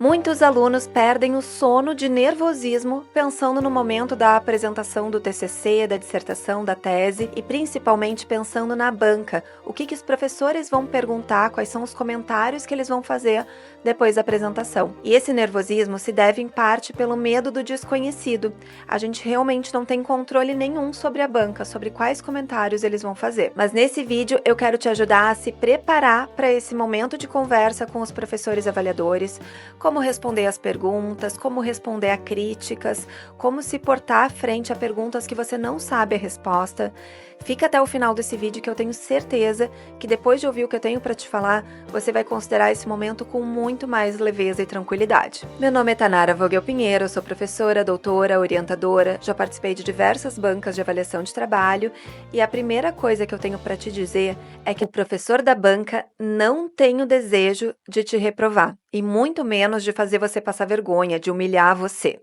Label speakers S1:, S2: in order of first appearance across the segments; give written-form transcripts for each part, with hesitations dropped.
S1: Muitos alunos perdem o sono de nervosismo pensando no momento da apresentação do TCC, da dissertação, da tese e principalmente pensando na banca, o que os professores vão perguntar, quais são os comentários que eles vão fazer depois da apresentação. E esse nervosismo se deve em parte pelo medo do desconhecido. A gente realmente não tem controle nenhum sobre a banca, sobre quais comentários eles vão fazer. Mas nesse vídeo eu quero te ajudar a se preparar para esse momento de conversa com os professores avaliadores, como responder às perguntas, como responder a críticas, como se portar frente a perguntas que você não sabe a resposta. Fica até o final desse vídeo que eu tenho certeza que depois de ouvir o que eu tenho para te falar, você vai considerar esse momento com muito mais leveza e tranquilidade. Meu nome é Tanara Vogel Pinheiro, eu sou professora, doutora, orientadora, já participei de diversas bancas de avaliação de trabalho e a primeira coisa que eu tenho para te dizer é que o professor da banca não tem o desejo de te reprovar e muito menos de fazer você passar vergonha, de humilhar você.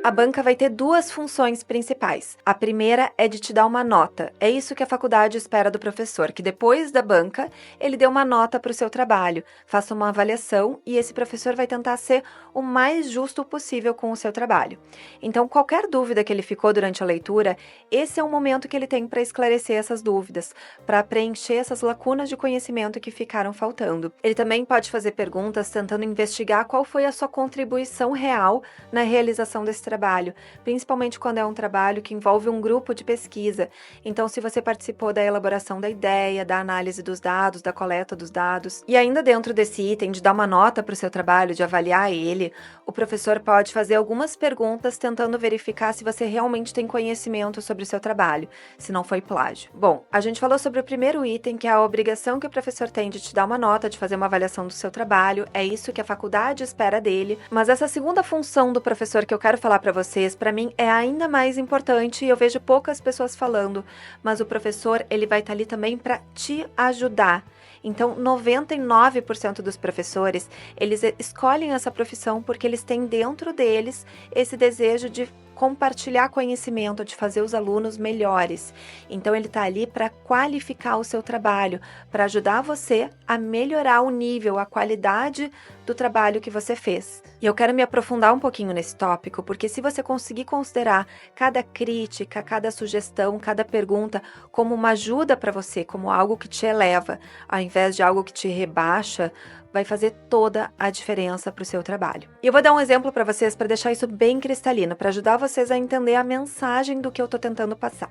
S1: A banca vai ter duas funções principais. A primeira é de te dar uma nota. É isso que a faculdade espera do professor, que depois da banca ele dê uma nota para o seu trabalho, faça uma avaliação e esse professor vai tentar ser o mais justo possível com o seu trabalho. Então, qualquer dúvida que ele ficou durante a leitura, esse é o momento que ele tem para esclarecer essas dúvidas, para preencher essas lacunas de conhecimento que ficaram faltando. Ele também pode fazer perguntas tentando investigar qual foi a sua contribuição real na realização desse trabalho, principalmente quando é um trabalho que envolve um grupo de pesquisa. Então, se você participou da elaboração da ideia, da análise dos dados, da coleta dos dados, e ainda dentro desse item de dar uma nota para o seu trabalho, de avaliar ele, o professor pode fazer algumas perguntas tentando verificar se você realmente tem conhecimento sobre o seu trabalho, se não foi plágio. Bom, a gente falou sobre o primeiro item, que é a obrigação que o professor tem de te dar uma nota, de fazer uma avaliação do seu trabalho, é isso que a faculdade espera dele, mas essa segunda função do professor que eu quero falar para vocês, para mim é ainda mais importante e eu vejo poucas pessoas falando, mas o professor ele vai estar ali também para te ajudar. Então, 99% dos professores, eles escolhem essa profissão porque eles têm dentro deles esse desejo de compartilhar conhecimento, de fazer os alunos melhores. Então, ele está ali para qualificar o seu trabalho, para ajudar você a melhorar o nível, a qualidade do trabalho que você fez. E eu quero me aprofundar um pouquinho nesse tópico, porque se você conseguir considerar cada crítica, cada sugestão, cada pergunta como uma ajuda para você, como algo que te eleva, ao invés de algo que te rebaixa, vai fazer toda a diferença para o seu trabalho. E eu vou dar um exemplo para vocês para deixar isso bem cristalino, para ajudar vocês a entender a mensagem do que eu estou tentando passar.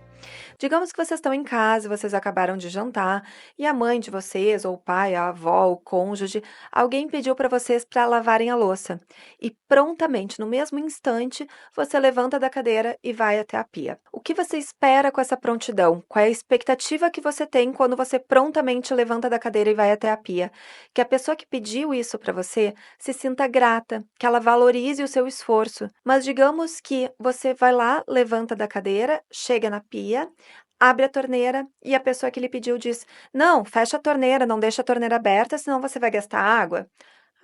S1: Digamos que vocês estão em casa, vocês acabaram de jantar e a mãe de vocês, ou o pai, a avó, o cônjuge, alguém pediu para vocês para lavarem a louça. E prontamente, no mesmo instante, você levanta da cadeira e vai até a pia. O que você espera com essa prontidão? Qual é a expectativa que você tem quando você prontamente levanta da cadeira e vai até a pia? Que a pessoa que pediu isso para você se sinta grata, que ela valorize o seu esforço. Mas digamos que você vai lá, levanta da cadeira, chega na pia, abre a torneira e a pessoa que lhe pediu diz: "Não, fecha a torneira, não deixa a torneira aberta, senão você vai gastar água".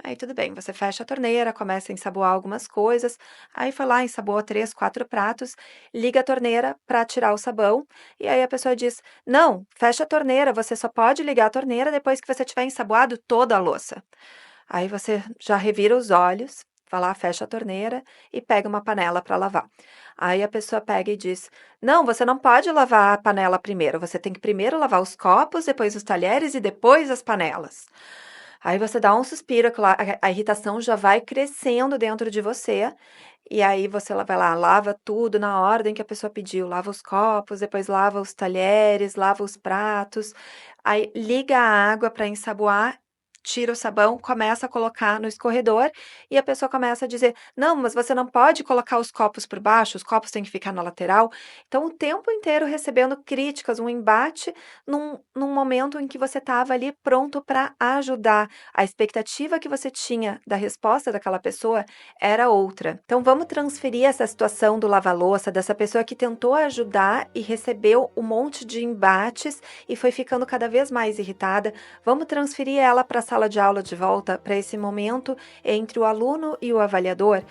S1: Aí tudo bem, você fecha a torneira, começa a ensaboar algumas coisas, aí foi lá, ensaboa 3, 4 pratos, liga a torneira para tirar o sabão, e aí a pessoa diz: "Não, fecha a torneira, você só pode ligar a torneira depois que você tiver ensaboado toda a louça". Aí você já revira os olhos, vai lá, fecha a torneira e pega uma panela para lavar. Aí a pessoa pega e diz: "Não, você não pode lavar a panela primeiro, você tem que primeiro lavar os copos, depois os talheres e depois as panelas". Aí você dá um suspiro, a irritação já vai crescendo dentro de você, e aí você vai lá, lava tudo na ordem que a pessoa pediu, lava os copos, depois lava os talheres, lava os pratos, aí liga a água para ensaboar, tira o sabão, começa a colocar no escorredor e a pessoa começa a dizer: "Não, mas você não pode colocar os copos por baixo, os copos têm que ficar na lateral". Então, o tempo inteiro recebendo críticas, um embate num momento em que você estava ali pronto para ajudar. A expectativa que você tinha da resposta daquela pessoa era outra. Então, vamos transferir essa situação do lava-louça, dessa pessoa que tentou ajudar e recebeu um monte de embates e foi ficando cada vez mais irritada. Vamos transferir ela para a sala de aula de volta, para esse momento entre o aluno e o avaliador.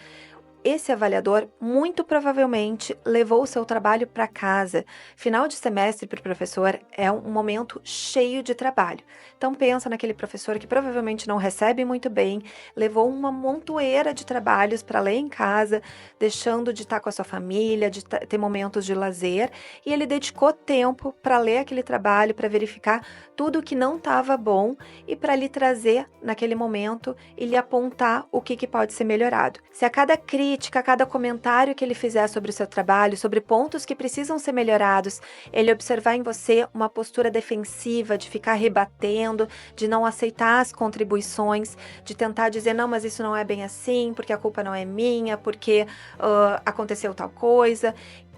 S1: esse avaliador muito provavelmente levou o seu trabalho para casa. Final de semestre para o professor é um momento cheio de trabalho. Então pensa naquele professor que provavelmente não recebe muito bem, levou uma montoeira de trabalhos para ler em casa, deixando de estar com a sua família, de ter momentos de lazer, e ele dedicou tempo para ler aquele trabalho, para verificar tudo que não estava bom e para lhe trazer naquele momento e lhe apontar o que pode ser melhorado. Se a cada crítica, a cada comentário que ele fizer sobre o seu trabalho, sobre pontos que precisam ser melhorados, ele observar em você uma postura defensiva, de ficar rebatendo, de não aceitar as contribuições, de tentar dizer, não, mas isso não é bem assim, porque a culpa não é minha, porque aconteceu tal coisa,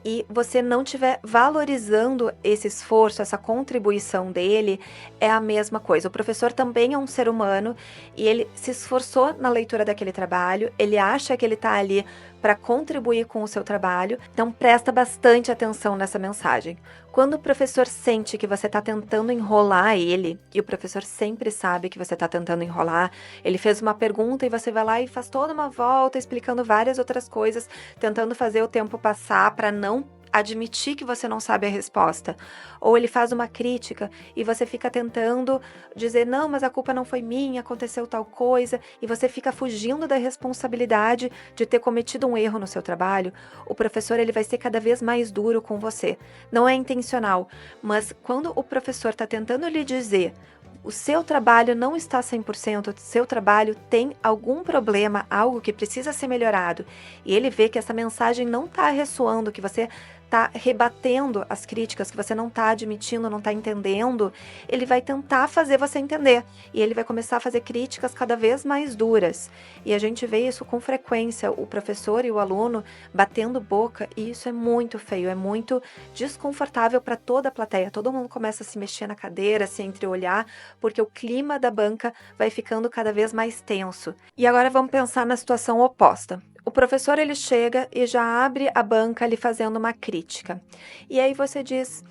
S1: e você não estiver valorizando esse esforço, essa contribuição dele, é a mesma coisa. O professor também é um ser humano e ele se esforçou na leitura daquele trabalho, ele acha que ele está ali para contribuir com o seu trabalho, então presta bastante atenção nessa mensagem. Quando o professor sente que você está tentando enrolar ele, e o professor sempre sabe que você está tentando enrolar, ele fez uma pergunta e você vai lá e faz toda uma volta explicando várias outras coisas, tentando fazer o tempo passar para não admitir que você não sabe a resposta. Ou ele faz uma crítica e você fica tentando dizer, não, mas a culpa não foi minha, aconteceu tal coisa, e você fica fugindo da responsabilidade de ter cometido um erro no seu trabalho. O professor ele vai ser cada vez mais duro com você. Não é intencional, mas quando o professor está tentando lhe dizer o seu trabalho não está 100%, o seu trabalho tem algum problema, algo que precisa ser melhorado, e ele vê que essa mensagem não está ressoando, que você está rebatendo as críticas, que você não está admitindo, não está entendendo, ele vai tentar fazer você entender, e ele vai começar a fazer críticas cada vez mais duras. E a gente vê isso com frequência, o professor e o aluno batendo boca, e isso é muito feio, é muito desconfortável para toda a plateia. Todo mundo começa a se mexer na cadeira, se entreolhar, porque o clima da banca vai ficando cada vez mais tenso. E agora vamos pensar na situação oposta. O professor ele chega e já abre a banca lhe fazendo uma crítica. E aí você diz,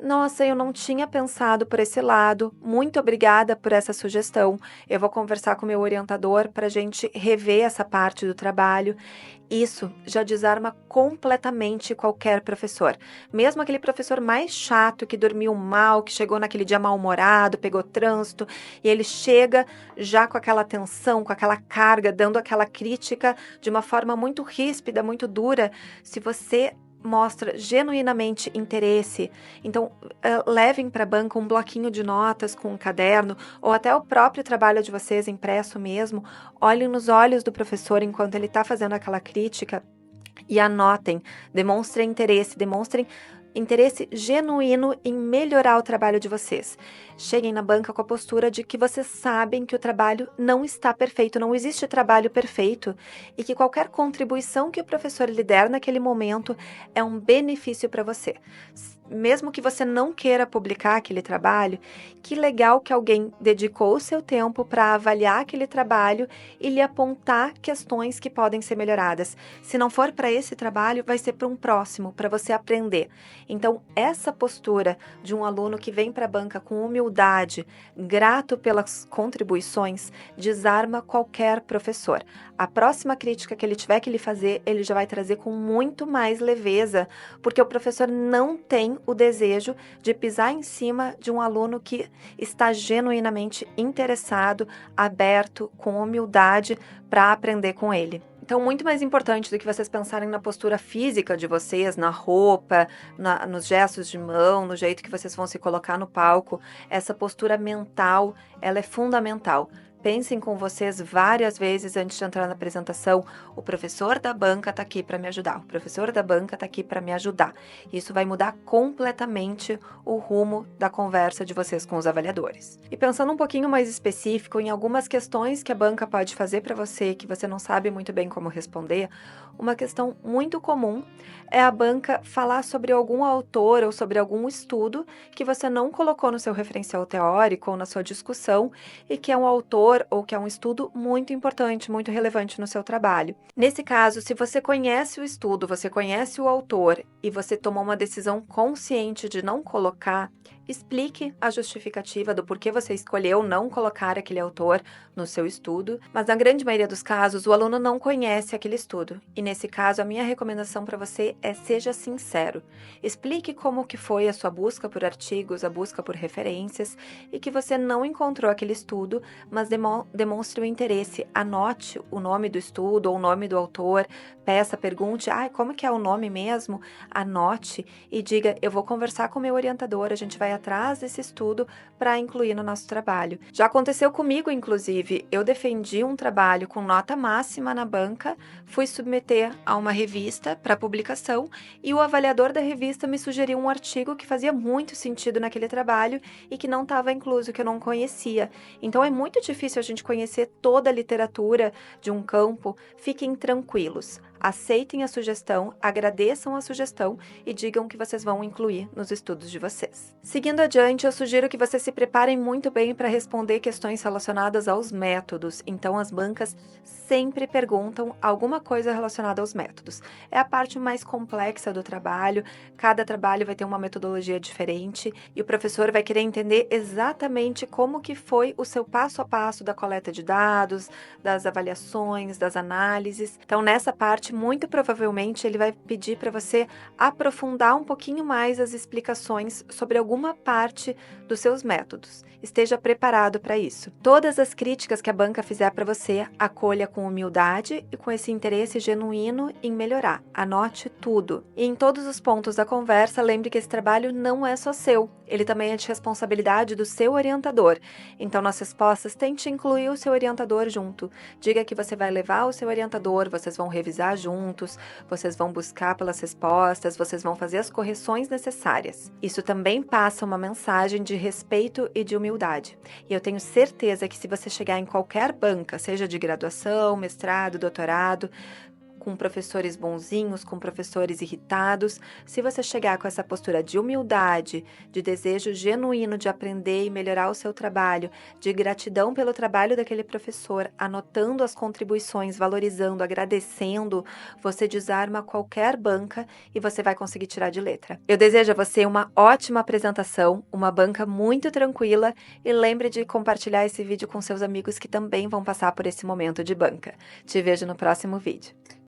S1: nossa, eu não tinha pensado por esse lado, muito obrigada por essa sugestão. Eu vou conversar com o meu orientador para a gente rever essa parte do trabalho. Isso já desarma completamente qualquer professor. Mesmo aquele professor mais chato, que dormiu mal, que chegou naquele dia mal-humorado, pegou trânsito, e ele chega já com aquela tensão, com aquela carga, dando aquela crítica de uma forma muito ríspida, muito dura. Se você mostra genuinamente interesse, então levem para a banca um bloquinho de notas com um caderno, ou até o próprio trabalho de vocês impresso mesmo, olhem nos olhos do professor enquanto ele está fazendo aquela crítica e anotem, demonstrem interesse genuíno em melhorar o trabalho de vocês. Cheguem na banca com a postura de que vocês sabem que o trabalho não está perfeito, não existe trabalho perfeito, e que qualquer contribuição que o professor lhe der naquele momento é um benefício para você. Mesmo que você não queira publicar aquele trabalho, que legal que alguém dedicou o seu tempo para avaliar aquele trabalho e lhe apontar questões que podem ser melhoradas. Se não for para esse trabalho, vai ser para um próximo, para você aprender. Então, essa postura de um aluno que vem para a banca com humildade, grato pelas contribuições, desarma qualquer professor. A próxima crítica que ele tiver que lhe fazer, ele já vai trazer com muito mais leveza, porque o professor não tem o desejo de pisar em cima de um aluno que está genuinamente interessado, aberto, com humildade para aprender com ele. Então, muito mais importante do que vocês pensarem na postura física de vocês, na roupa, nos gestos de mão, no jeito que vocês vão se colocar no palco, essa postura mental, ela é fundamental. Pensem com vocês várias vezes antes de entrar na apresentação, o professor da banca está aqui para me ajudar, o professor da banca está aqui para me ajudar. Isso vai mudar completamente o rumo da conversa de vocês com os avaliadores. E pensando um pouquinho mais específico em algumas questões que a banca pode fazer para você, que você não sabe muito bem como responder, uma questão muito comum é a banca falar sobre algum autor ou sobre algum estudo que você não colocou no seu referencial teórico ou na sua discussão e que é um autor ou que é um estudo muito importante, muito relevante no seu trabalho. Nesse caso, se você conhece o estudo, você conhece o autor e você tomou uma decisão consciente de não colocar, Explique a justificativa do porquê você escolheu não colocar aquele autor no seu estudo, mas na grande maioria dos casos o aluno não conhece aquele estudo. E nesse caso, a minha recomendação para você é seja sincero. Explique como que foi a sua busca por artigos, a busca por referências e que você não encontrou aquele estudo, mas demonstre o interesse. Anote o nome do estudo ou o nome do autor, peça, pergunte, como que é o nome mesmo? Anote e diga, eu vou conversar com o meu orientador, a gente vai atrás desse estudo para incluir no nosso trabalho. Já aconteceu comigo, inclusive, eu defendi um trabalho com nota máxima na banca, fui submeter a uma revista para publicação e o avaliador da revista me sugeriu um artigo que fazia muito sentido naquele trabalho e que não estava incluso, que eu não conhecia. Então é muito difícil a gente conhecer toda a literatura de um campo. Fiquem tranquilos. Aceitem a sugestão, agradeçam a sugestão e digam que vocês vão incluir nos estudos de vocês. Seguindo adiante, eu sugiro que vocês se preparem muito bem para responder questões relacionadas aos métodos. Então, as bancas sempre perguntam alguma coisa relacionada aos métodos. É a parte mais complexa do trabalho, cada trabalho vai ter uma metodologia diferente e o professor vai querer entender exatamente como que foi o seu passo a passo da coleta de dados, das avaliações, das análises. Então, nessa parte, muito provavelmente ele vai pedir para você aprofundar um pouquinho mais as explicações sobre alguma parte dos seus métodos. Esteja preparado para isso. Todas as críticas que a banca fizer para você, acolha com humildade e com esse interesse genuíno em melhorar. Anote tudo. E em todos os pontos da conversa, lembre que esse trabalho não é só seu. Ele também é de responsabilidade do seu orientador. Então, nas respostas, tente incluir o seu orientador junto. Diga que você vai levar o seu orientador, vocês vão revisar juntos, vocês vão buscar pelas respostas, vocês vão fazer as correções necessárias. Isso também passa uma mensagem de respeito e de humildade. E eu tenho certeza que se você chegar em qualquer banca, seja de graduação, mestrado, doutorado, com professores bonzinhos, com professores irritados, se você chegar com essa postura de humildade, de desejo genuíno de aprender e melhorar o seu trabalho, de gratidão pelo trabalho daquele professor, anotando as contribuições, valorizando, agradecendo, você desarma qualquer banca e você vai conseguir tirar de letra. Eu desejo a você uma ótima apresentação, uma banca muito tranquila e lembre de compartilhar esse vídeo com seus amigos que também vão passar por esse momento de banca. Te vejo no próximo vídeo.